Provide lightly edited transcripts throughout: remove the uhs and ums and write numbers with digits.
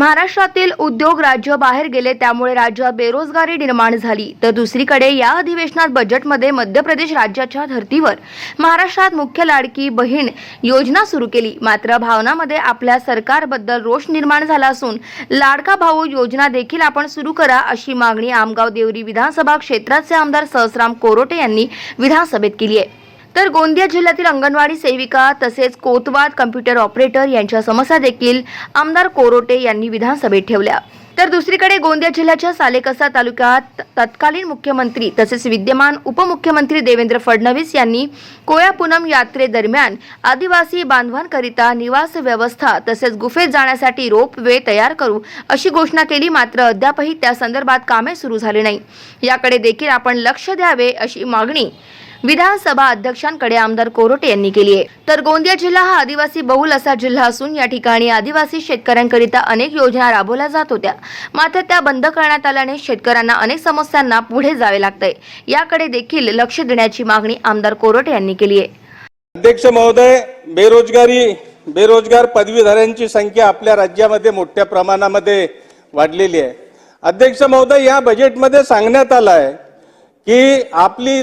महाराष्ट्रातील उद्योग राज्य बाहेर गेले, त्यामुळे राज्यात बेरोजगारी निर्माण झाली। तर दुसरीकडे या अधिवेशनात बजेटमध्ये मध्य प्रदेश राज्याच्या धर्तीवर महाराष्ट्रात मुख्य लाडकी बहीण योजना सुरू केली। मात्र भावनामध्ये आपल्या सरकारबद्दल रोष निर्माण झाला असून लाडका भाऊ योजना देखील आपण सुरू करा अशी मागणी आमगाव देवरी विधानसभा क्षेत्राचे आमदार सहस्राम कोरोटे यांनी विधानसभेत केली आहे। तर गोंदिया जिल्ह्यातील अंगणवाडी सेविका तसेच कोतवाल कम्प्युटर ऑपरेटर यांच्या समस्या देखील आमदार कोरोटे यांनी विधानसभेत ठेवल्या। तर दुसरीकडे गोंदिया जिल्ह्याच्या सालेकसा तालुक्यात तत्कालीन मुख्यमंत्री तसेच विद्यमान उपमुख्यमंत्री देवेंद्र फडणवीस यांनी कोया पूनम यात्रेदरम्यान आदिवासी बांधवांकरिता निवास व्यवस्था तसेच गुफेत जाण्यासाठी रोप वे तयार करू अशी घोषणा केली। मात्र अद्यापही त्या संदर्भात कामे सुरू झाली नाही। याकडे देखील आपण लक्ष द्यावे अशी मागणी विधानसभा अध्यक्षांकडे आमदार कोरोटे यांनी केली आहे। तर गोंदिया जिल्हा हा आदिवासी बहुल असा जिल्हा असून या ठिकाणी आदिवासी शेतकऱ्यांकरिता अनेक योजना राबवल्या जात होत्या। मात्र त्या बंद करण्यात आल्याने शेतकऱ्यांना अनेक समस्यांना पुढे जावे लागतंय। याकडे देखील लक्ष देण्याची मागणी आमदार कोरोटे यांनी केली आहे। अध्यक्ष महोदय, बेरोजगार पदवीधरांची संख्या आपल्या राज्यामध्ये मोठ्या प्रमाणामध्ये वाढलेली आहे। अध्यक्ष महोदय, या बजेटमध्ये सांगण्यात आलं आहे की आपली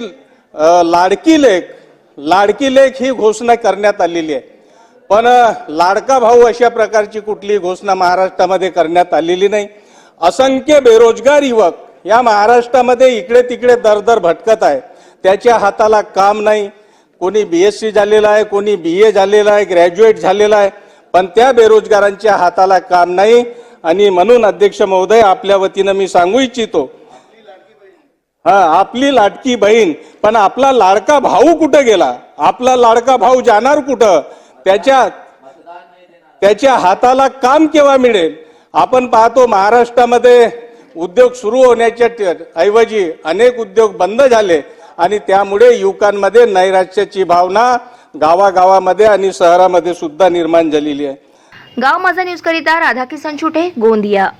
लाडकी लेख ही घोषणा करण्यात आलेली आहे, पण लाडका भाऊ अशा प्रकारची कुठली घोषणा महाराष्ट्रामध्ये करण्यात आलेली नाही। असंख्य बेरोजगार युवक या महाराष्ट्रामध्ये इकडे तिकडे दरदर भटकत आहे, त्याच्या हाताला काम नाही। कोणी BSc झालेला आहे, कोणी BA झालेला आहे, ग्रॅज्युएट झालेला आहे, पण त्या बेरोजगारांच्या हाताला काम नाही। आणि म्हणून अध्यक्ष महोदय, आपल्या वतीनं मी सांगू इच्छितो, आपली लाडकी बहीण, पण आपला लाडका भाऊ कुठं गेला? आपला लाडका भाऊ जाणार कुठं? त्याच्या हाताला काम केव्हा मिळेल? आपण पाहतो महाराष्ट्रामध्ये उद्योग सुरू होण्याच्या ऐवजी अनेक उद्योग बंद झाले आणि त्यामुळे युवकांमध्ये नैराश्याची भावना गावागावामध्ये आणि शहरामध्ये सुद्धा निर्माण झालेली आहे। गाव माझा न्यूज करिता राधाकिशन छुटे, गोंदिया।